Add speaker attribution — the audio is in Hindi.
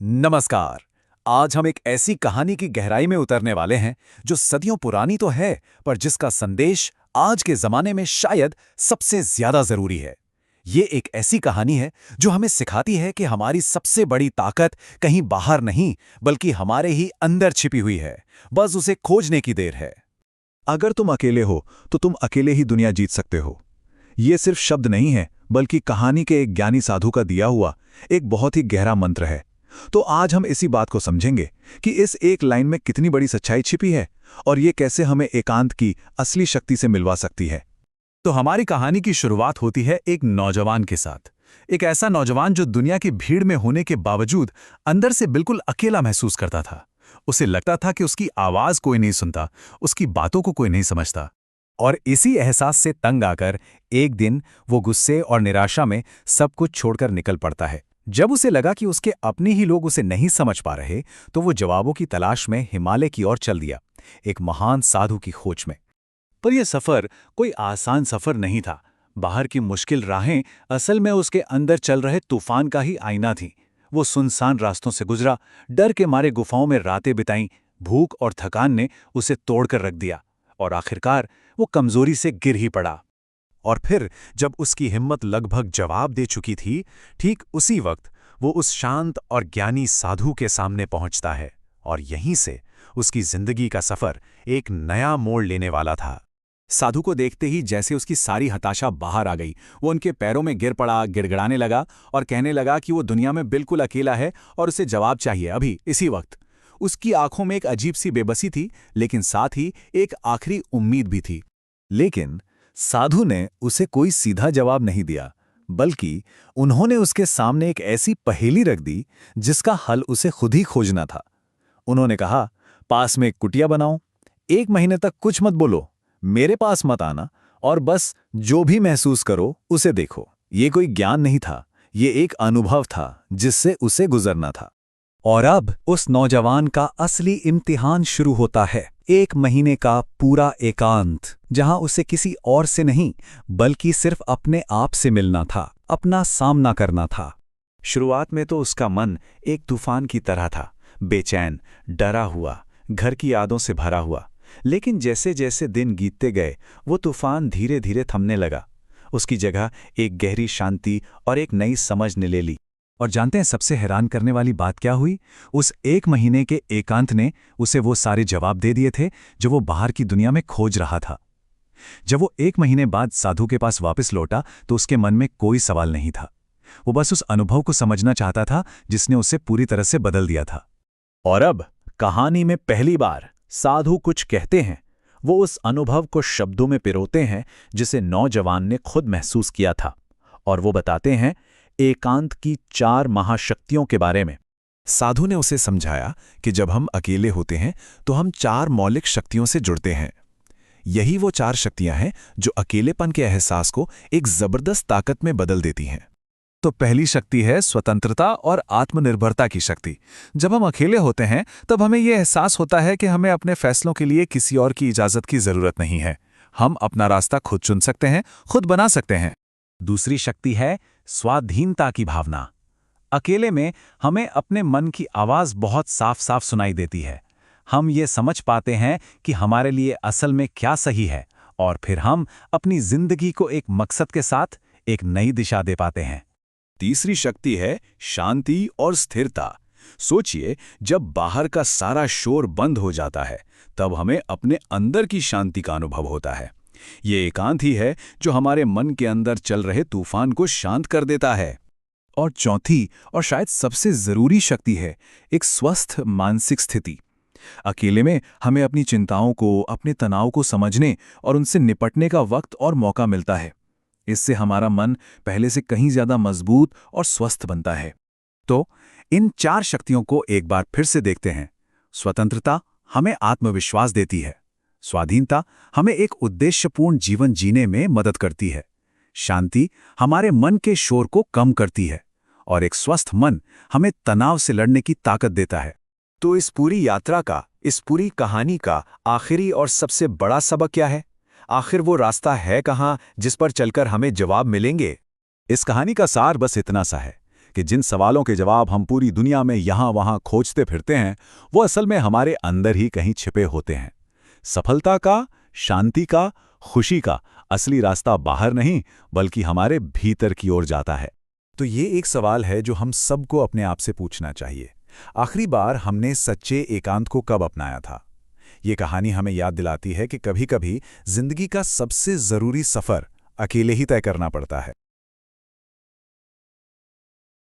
Speaker 1: नमस्कार। आज हम एक ऐसी कहानी की गहराई में उतरने वाले हैं जो सदियों पुरानी तो है, पर जिसका संदेश आज के जमाने में शायद सबसे ज्यादा जरूरी है। ये एक ऐसी कहानी है जो हमें सिखाती है कि हमारी सबसे बड़ी ताकत कहीं बाहर नहीं, बल्कि हमारे ही अंदर छिपी हुई है। बस उसे खोजने की देर है।
Speaker 2: अगर तुम अकेले हो तो तुम अकेले ही दुनिया जीत सकते हो। ये सिर्फ शब्द नहीं है, बल्कि कहानी के एक ज्ञानी साधु का दिया हुआ एक बहुत ही गहरा मंत्र है। तो आज हम इसी बात को समझेंगे कि इस एक लाइन में कितनी बड़ी सच्चाई छिपी है और ये कैसे हमें एकांत की असली शक्ति से मिलवा सकती है।
Speaker 1: तो हमारी कहानी की शुरुआत होती है एक नौजवान के साथ। एक ऐसा नौजवान जो दुनिया की भीड़ में होने के बावजूद अंदर से बिल्कुल अकेला महसूस करता था। उसे लगता था कि उसकी आवाज कोई नहीं सुनता, उसकी बातों को कोई नहीं समझता। और इसी एहसास से तंग आकर एक दिन वो गुस्से और निराशा में सब कुछ छोड़कर निकल पड़ता है। जब उसे लगा कि उसके अपने ही लोग उसे नहीं समझ पा रहे, तो वो जवाबों की तलाश में हिमालय की ओर चल दिया, एक महान साधु की खोज में। पर यह सफर कोई आसान सफर नहीं था। बाहर की मुश्किल राहें असल में उसके अंदर चल रहे तूफान का ही आईना थीं। वो सुनसान रास्तों से गुजरा, डर के मारे गुफाओं में रातें बिताईं, भूख और थकान ने उसे तोड़कर रख दिया, और आखिरकार वो कमजोरी से गिर ही पड़ा। और फिर जब उसकी हिम्मत लगभग जवाब दे चुकी थी, ठीक उसी वक्त वो उस शांत और ज्ञानी साधु के सामने पहुंचता है, और यहीं से उसकी जिंदगी का सफर एक नया मोड़ लेने वाला था। साधु को देखते ही जैसे उसकी सारी हताशा बाहर आ गई। वो उनके पैरों में गिर पड़ा, गिड़गिड़ाने लगा और कहने लगा कि वो दुनिया में बिल्कुल अकेला है और उसे जवाब चाहिए अभी, इसी वक्त। उसकी आंखों में एक अजीब सी बेबसी थी, लेकिन साथ ही एक आखिरी उम्मीद भी थी। लेकिन साधु ने उसे कोई सीधा जवाब नहीं दिया, बल्कि उन्होंने उसके सामने एक ऐसी पहेली रख दी जिसका हल उसे खुद ही खोजना था। उन्होंने कहा, पास में एक कुटिया बनाओ, 1 महीने तक कुछ मत बोलो, मेरे पास मत आना, और बस जो भी महसूस करो उसे देखो। ये कोई ज्ञान नहीं था, ये एक अनुभव था जिससे उसे गुजरना था। और अब उस नौजवान का असली इम्तिहान शुरू होता है। 1 महीने का पूरा एकांत, जहां उसे किसी और से नहीं, बल्कि सिर्फ अपने आप से मिलना था, अपना सामना करना था। शुरुआत में तो उसका मन एक तूफान की तरह था, बेचैन, डरा हुआ, घर की यादों से भरा हुआ। लेकिन जैसे जैसे दिन बीतते गए, वो तूफान धीरे धीरे थमने लगा। उसकी जगह एक गहरी शांति और एक नई समझ ने ले ली। और जानते हैं सबसे हैरान करने वाली बात क्या हुई? उस 1 महीने के एकांत ने उसे वो सारे जवाब दे दिए थे जो वो बाहर की दुनिया में खोज रहा था। जब वो 1 महीने बाद साधु के पास वापस लौटा, तो उसके मन में कोई सवाल नहीं था। वो बस उस अनुभव को समझना चाहता था जिसने उसे पूरी तरह से बदल दिया था। और अब कहानी में पहली बार साधु कुछ कहते हैं। वो उस अनुभव को शब्दों में पिरोते हैं जिसे नौजवान ने खुद महसूस किया था। और वो बताते हैं एकांत की 4 महाशक्तियों के बारे में। साधु ने उसे समझाया कि जब हम अकेले होते हैं तो हम 4 मौलिक शक्तियों से जुड़ते हैं। यही वो 4 शक्तियां हैं जो अकेलेपन के एहसास को एक जबरदस्त ताकत में बदल देती हैं। तो पहली शक्ति है स्वतंत्रता और आत्मनिर्भरता की शक्ति। जब हम अकेले होते हैं तब हमें यह एहसास होता है कि हमें अपने फैसलों के लिए किसी और की इजाजत की जरूरत नहीं है। हम अपना रास्ता खुद चुन सकते हैं, खुद बना सकते हैं। दूसरी शक्ति है स्वाधीनता की भावना। अकेले में हमें अपने मन की आवाज बहुत साफ साफ सुनाई देती है। हम ये समझ पाते हैं कि हमारे लिए असल में क्या सही है, और फिर हम अपनी जिंदगी को एक मकसद के साथ एक नई दिशा दे पाते हैं। तीसरी शक्ति है शांति और स्थिरता। सोचिए, जब बाहर का सारा शोर बंद हो जाता है, तब हमें अपने अंदर की शांति का अनुभव होता है। ये एकांत ही है जो हमारे मन के अंदर चल रहे तूफान को शांत कर देता है। और चौथी और शायद सबसे जरूरी शक्ति है एक स्वस्थ मानसिक स्थिति। अकेले में हमें अपनी चिंताओं को, अपने तनाव को समझने और उनसे निपटने का वक्त और मौका मिलता है। इससे हमारा मन पहले से कहीं ज्यादा मजबूत और स्वस्थ बनता है। तो इन 4 शक्तियों को एक बार फिर से देखते हैं। स्वतंत्रता हमें आत्मविश्वास देती है। स्वाधीनता हमें एक उद्देश्यपूर्ण जीवन जीने में मदद करती है। शांति हमारे मन के शोर को कम करती है, और एक स्वस्थ मन हमें तनाव से लड़ने की ताकत देता है। तो इस पूरी यात्रा का, इस पूरी कहानी का आखिरी और सबसे बड़ा सबक क्या है? आखिर वो रास्ता है कहाँ जिस पर चलकर हमें जवाब मिलेंगे? इस कहानी का सार बस इतना सा है
Speaker 2: कि जिन सवालों के जवाब हम पूरी दुनिया में यहाँ वहाँ खोजते फिरते हैं, वो असल में हमारे अंदर ही कहीं छिपे होते हैं। सफलता का, शांति का, खुशी का असली रास्ता बाहर नहीं, बल्कि हमारे भीतर की ओर जाता है।
Speaker 1: तो ये एक सवाल है जो हम सबको अपने आप से पूछना चाहिए। आखिरी बार हमने सच्चे एकांत को कब अपनाया था? ये कहानी हमें याद दिलाती है कि कभी-कभी जिंदगी का सबसे जरूरी सफर अकेले ही तय करना पड़ता है।